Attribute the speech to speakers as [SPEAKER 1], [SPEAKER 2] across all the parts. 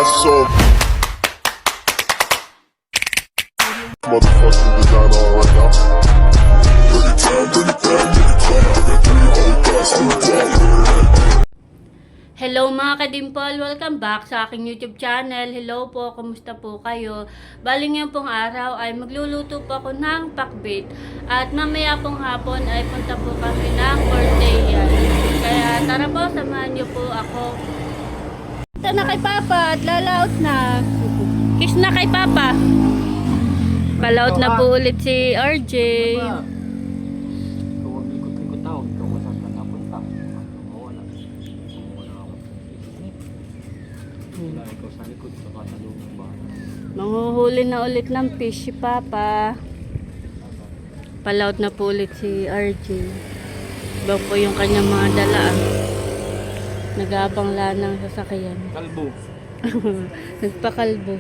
[SPEAKER 1] So motherfucking designer right now.
[SPEAKER 2] Hello mga kadimpol, welcome back sa aking YouTube channel. Hello po, kumusta po kayo? Bali ngayon pong araw ay magluluto po ako ng pakbit. At mamaya pong hapon ay punta po kami ng Corteya. Kaya tara po, samahan niyo po ako. Ito na kay Papa at lalaot na. Kiss na kay Papa. Palaot na po ulit si RJ. Manghuhuli na ulit ng fish si Papa. Palaut na po ulit si RJ. Iba po yung kanyang mga dalaan. Nag-aabang lang ng sasakyan.
[SPEAKER 3] Kalbo.
[SPEAKER 2] Nagpakalbo.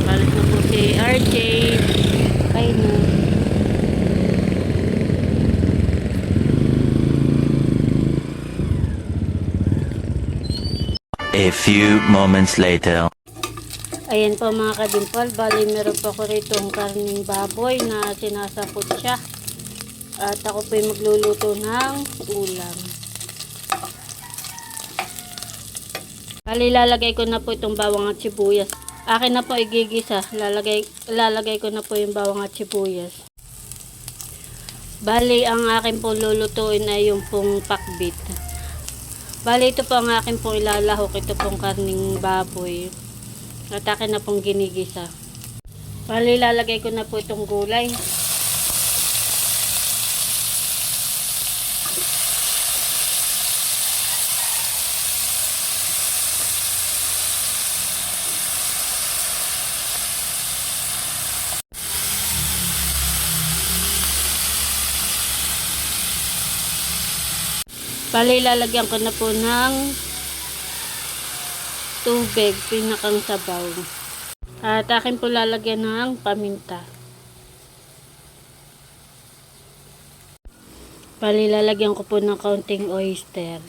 [SPEAKER 2] Balik na po si RJ. Kaya na.
[SPEAKER 4] A few moments later.
[SPEAKER 2] Ayan po mga kadimpal. Bali meron po ako rito ang karning baboy na sinasapot siya. At ako po yung magluluto ng ulam. Bali lalagay ko na po itong bawang at sibuyas. Akin na po igigisa. Lalagay ko na po yung bawang at sibuyas. Bali ang akin po lulutuin ay yung pong pakbit. Bali ito po ang akin pong ilalahok. Ito pong karning baboy. At akin na pong ginigisa. Bali lalagay ko na po itong gulay. Bali, lalagyan ko na po ng tubig, pinakang sabaw. At akin po lalagyan ng paminta. Bali, lalagyan ko po ng kaunting oyster.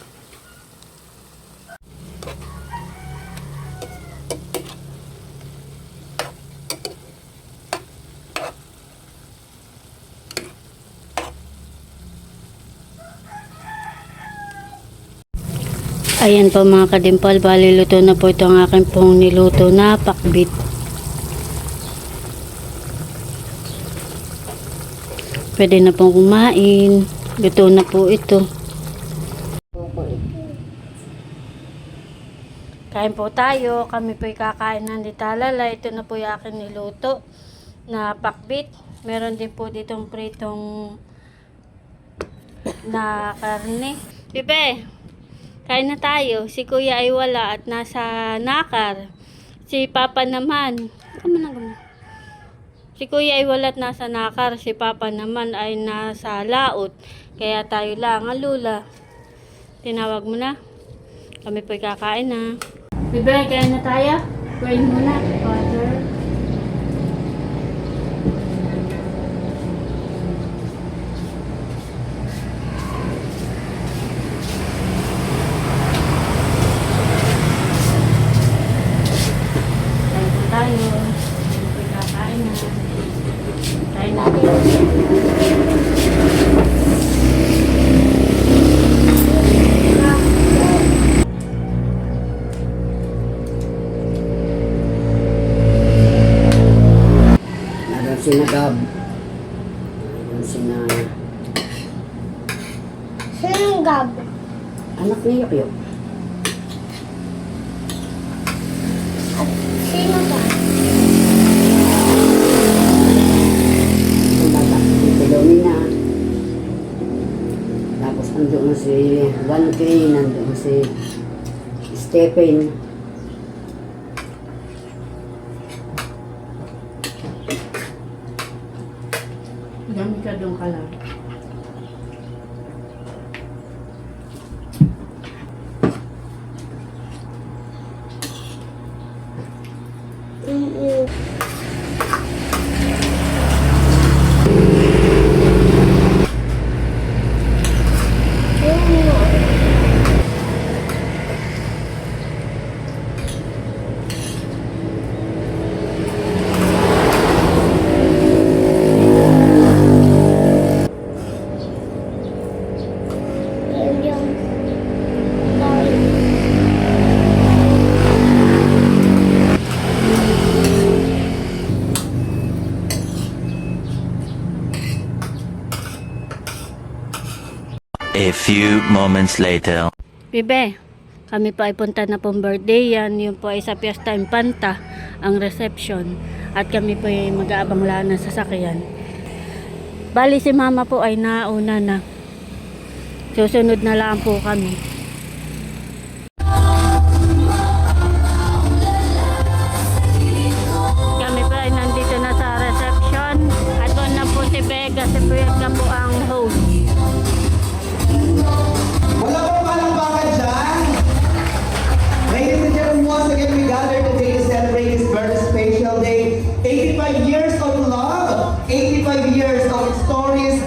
[SPEAKER 2] Ayan po mga kadimpal, bali luto na po ito ang aking pong niluto na pakbit. Pwede na pong kumain. Luto na po ito. Kain po tayo. Kami po'y kakain ng ditalala. Ito na po yung aking niluto na pakbit. Meron din po ditong pritong na karne. Pipe! Kain na tayo. Si Kuya ay wala at nasa nakar. Si Papa naman. Si Kuya ay wala at nasa nakar. Si Papa naman ay nasa laot. Kaya tayo lang. Alula. Tinawag mo na. Kami po'y kakain na. Bebe, kain na tayo. Kain muna. Water. Tayo. Kakain na. Kain natin.
[SPEAKER 5] Naroon si Nagab. Naroon si na...
[SPEAKER 6] Sinong Gab?
[SPEAKER 5] Anak ni Yukyuk.
[SPEAKER 6] At sino ba?
[SPEAKER 5] Ang bata, si Filomena. Tapos nandoon si 1K, nandoon si Stephen.
[SPEAKER 2] Dami ka doon ka lang.
[SPEAKER 4] A few moments later.
[SPEAKER 2] Bibe, kami po ay punta na pong birthday yan. Yun po ay sa Fiesta Infanta, ang reception. At kami po ay mag-aabang lang ng sasakyan. Bali si mama po ay nauna na. Susunod na lang po kami. Kami po ay nandito na sa reception. At doon na po si Vega. Si Vega po ang host.
[SPEAKER 1] Wala pong palakpakan dyan. Ladies and gentlemen, once again, we gather today to celebrate his birthday special day. 85 years of love, 85 years of stories,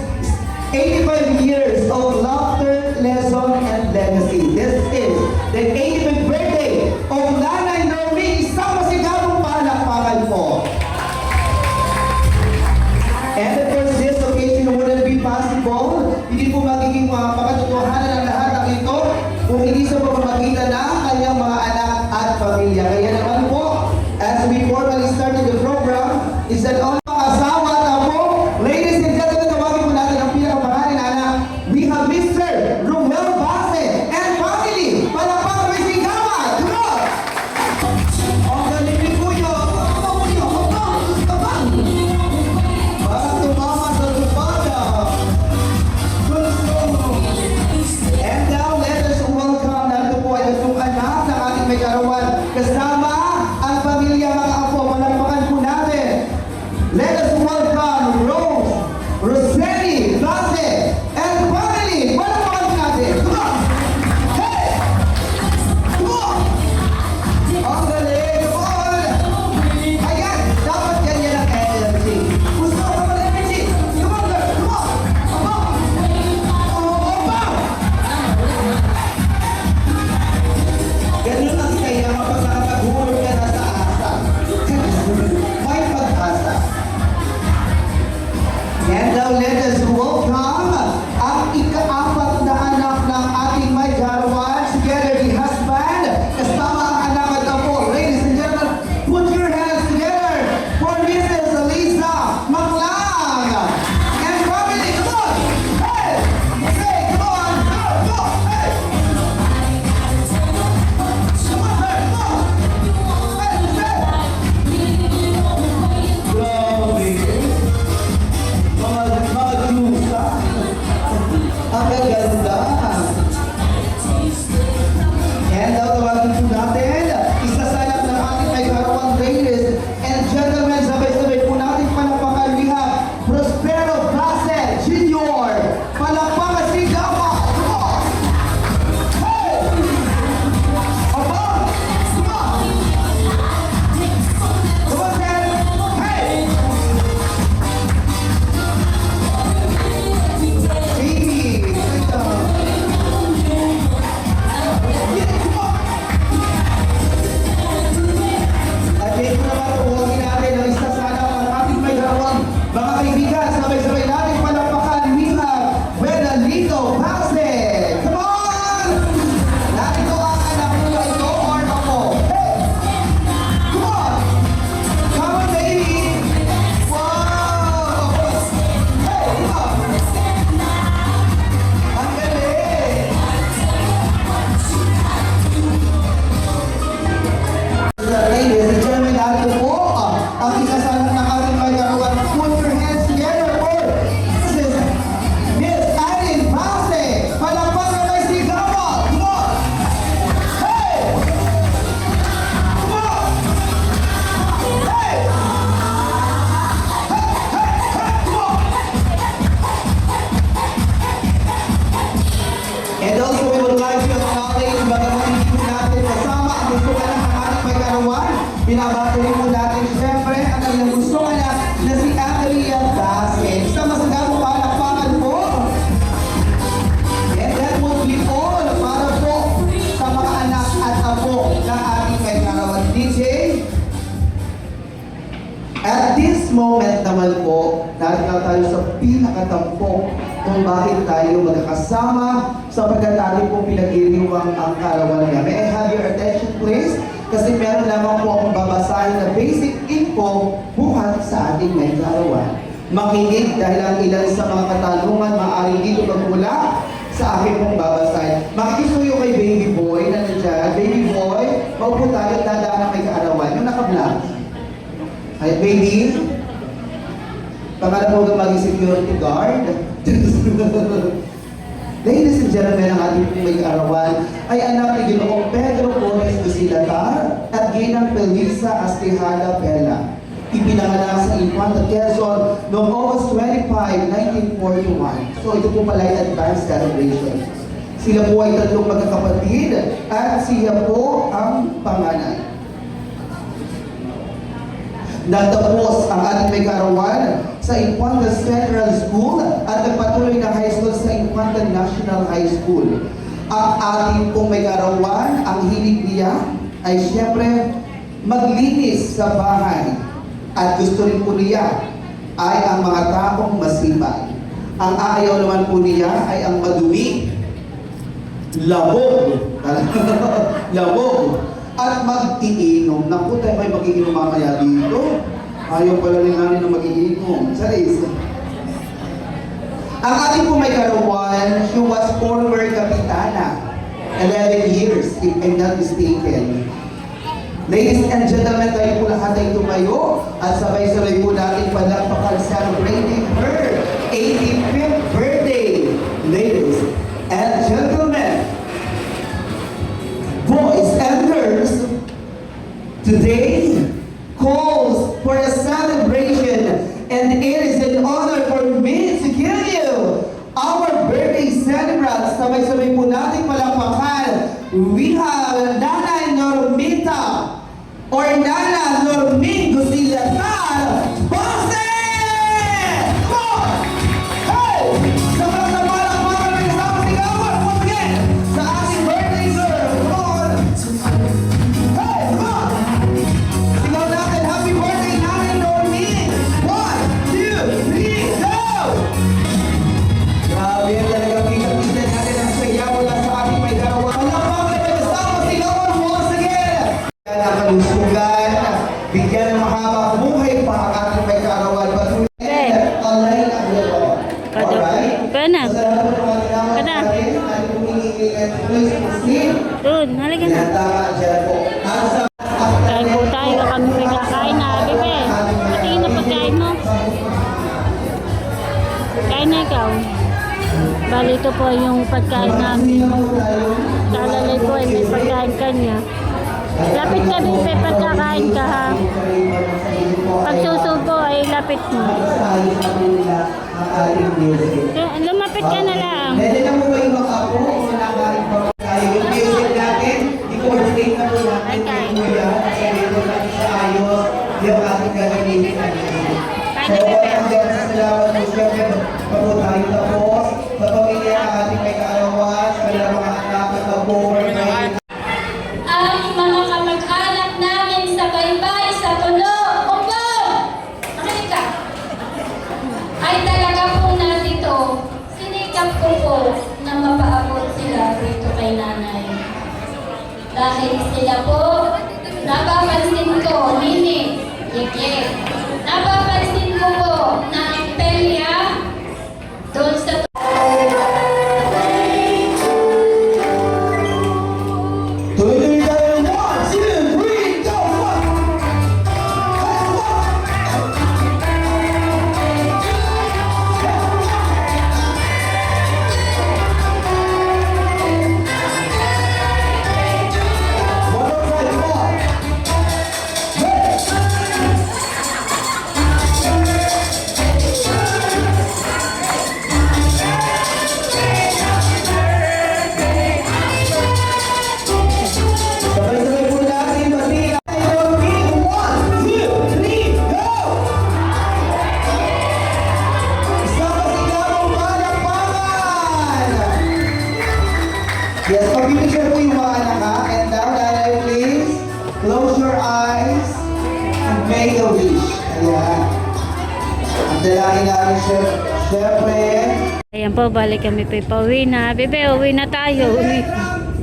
[SPEAKER 1] 85 years of laughter, lesson, and legacy. This is the 85th birthday of Nanay Noreen. Isang masigabong palakpakan po. And of course, this occasion wouldn't be possible. Hindi po magiging makatotohanan ang lahat ng ito kung hindi sa pamamagitan ng kanyang mga anak at pamilya. Kaya naman po, as we formally started the program, is that all mga asawa at apo, ladies and gentlemen, tawagin po natin ang pinakapangalan na anak. We have Mr. Ruel Base and family. Palakpakan may sigawan! Come! Ang galing po yun! Para tumama sa tupada. And now, let us welcome narito po ay itong anak ng ating may karawan. Kasama ang pamilya mga apo. Palakpakan po natin. Let us welcome Rose, Roseli, Base, and family. Palakpakan po natin. Come on! Hey! Come on! Ang galing! Come on! Ayan! Dapat ganyan ang energy. Gusto ko naman energy! Come on, girl! Come on! Aba! Aba! Ganun ang saya kapag nakapag-hulog ka na sa asa. May pag-asa. And now let us welcome ang ika-apat na anak ng ating may karawan. Together, the husband, kasama ang anak at apo. Ladies and gentlemen, put your hands together for Mrs. Lisa Maclang. And family, come on! Hey! Hey, come on! Go! Go! Hey! Come on, hey! Come on! Hey! Hey! Grabe! Mga dusa! Ang gaganda! And now, tawagin po natin, isasalap ng ating may karawang ladies and gentlemen, sabay-sabay po natin palakpakan. We have Prospero Base Jr. Palakpakan si Gama! Come on! Hey! Aba! Come on! Come on, Sam! Hey! Baby! Ito! Yeah, come on! At dito naman tuwagin natin ang isa sa anak ng ating may karawang mga kaibigan. Sabay-sabay natin palakpakan. We have Benalito Base. Come on! Narito ang anak nila ito or ako. Hey! Come on! Come on, baby! Wow! Hey! Come on! Ang galing! Ladies and gentlemen, narito po ang isa sa anak ng ating may karawang. Put your hands together for Miss Aileen Base. Palakpakan may sigawa. Come on! Hey! Come on! Hey! Hey! Hey! Come on! And also, we would like to acknowledge bagaman hindi po natin kasama ang gusto anak ng ating may karawan. Binabati rin po natin siyempre ang kanyang gusto anak na si Amelia Base. Sa masagabong palakpakan po. And that would be all para po sa mga anak at apo ng ating may karawan. DJ, at this moment naman po, narito tayo sa pinakatampok kung bakit tayo magkakasama sapagkat ating pong pinag-iriwang ang karawan niya. May I have your attention please? Kasi meron lamang po akong babasahin na basic info buhat sa ating may karawan. Makinig dahil ang ilan sa mga katanungan maaaring dito magmula sa sa akin pong babasahin. Makikisuyo kay baby boy na nandiyan. Baby boy, maupo tayo at dadaan na may kaarawan. Yung naka-vlog. Ay, baby. Pangalan mo maging security guard. Ladies and gentlemen, ang ating pong may kaarawan ay anak ni Ginoong Pedro Flores Dusilatar at Ginang Felisa Astejada Pela. Ipinanganak sa Infanta Quezon noong August 25, 1941. So ito po pala ay advanced celebration. Sila po ay tatlong magkakapatid at siya po ang panganay. Natapos ang ating may kaarawan sa Infanta Central School at nagpatuloy ng high school sa Infanta National High School. Ang ating pong may kaarawan, ang hilig niya ay siyempre maglinis sa bahay. At gusto rin po niya ay ang mga taong masipag. Ang ayaw naman po niya ay ang madumi, labog, labog, at mag-iinom. Naku, tayo may mag-iinom mamaya dito. Ayaw pala rin namin na mag-iinom. Saris. Ang ating po may kaarawan, she was former kapitana. 11 years, if I'm not mistaken. Ladies and gentlemen, tayo po lahat ay tumayo at sabay-sabay po natin palakpakan celebrating her 85th birthday. Ladies and gentlemen, boys and girls, today calls for a celebration, and it is an honor for me to give you our birthday celebrant. Sabay-sabay po natin palakpakan. We have Nanay Normita or Nana Normin Dusilatar Bose! Come! Hey! Sama-sama lang mga kasama sigawan once again sa ating birthday girl. Come on! Hey! Come on! Sigaw natin, happy birthday Nanay Normin! 1, 2, 3, go! Grabe yan talaga, kita-kita natin ang saya mula sa ating may kaarawan. Palakpak na may kasama sigawan once again! Yan ang kalusugan, bigyan ng mahaba buhay pa ang ating may kaarawan. Patuloy alay na ito. Alright?
[SPEAKER 2] Kana.
[SPEAKER 1] Sa lahat ng mga ginagawa
[SPEAKER 2] Kana.
[SPEAKER 1] natin, ating pumingin please proceed.
[SPEAKER 2] Doon, halika na.
[SPEAKER 1] Yan, tama dyan po. At sa
[SPEAKER 2] Kain po tayo, kami may kakain na. Bebe, patingin na pagkain mo. Kain na ikaw. Bali, ito po yung pagkain namin. Talalay po ay may pagkain kanya. Lapit ka, Bebe, pagkakain ka ha. Pag susubo ay lapit mo. Lumapit ka na lang.
[SPEAKER 1] Pwede na mo ba yung mga apo kung nakain pa tayo yung music natin? I-coordinate na po natin yung kuya kasi dito natin sa ayos yung ating gagamitin natin. So, hanggang sa salamat po siyempre bago tayo tapos sa pamilya ng ating may kaarawan, sa kanilang mga anak at mag-overnight.
[SPEAKER 3] Ang mga kamag-anak namin sa baybay, sa tulo, opo! Nakinig ka. Ay talaga po narito. Sinikap ko po na mapaabot sila rito kay nanay. Dahil sila po, napapansin ko, Nini, Yek-Yek. Napapansin ko po na ang pelya doon sa
[SPEAKER 1] Tuloy tayo, 1, 2, 3, go! Sabay-sabay po natin, pati tayo, 1, 2, 3, go! Isang sigaw palakpakan! Yes, pag-picture po yung mga anak ha. And now, nanay, please, close your eyes and make a wish. Ayan. Ang dalangin namin, syempre,
[SPEAKER 2] Ayan po, balik kami pa pauwi na. Bebe, uwi na tayo. Uwi.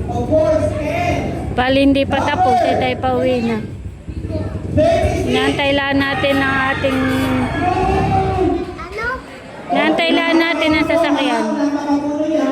[SPEAKER 1] of course, and
[SPEAKER 2] Bali, hindi pa tapos, eh tayo pauwi na. Inaantay lang natin ang ating...
[SPEAKER 6] Ano?
[SPEAKER 2] Inaantay lang natin ang sasakyan.
[SPEAKER 1] mga puno niya,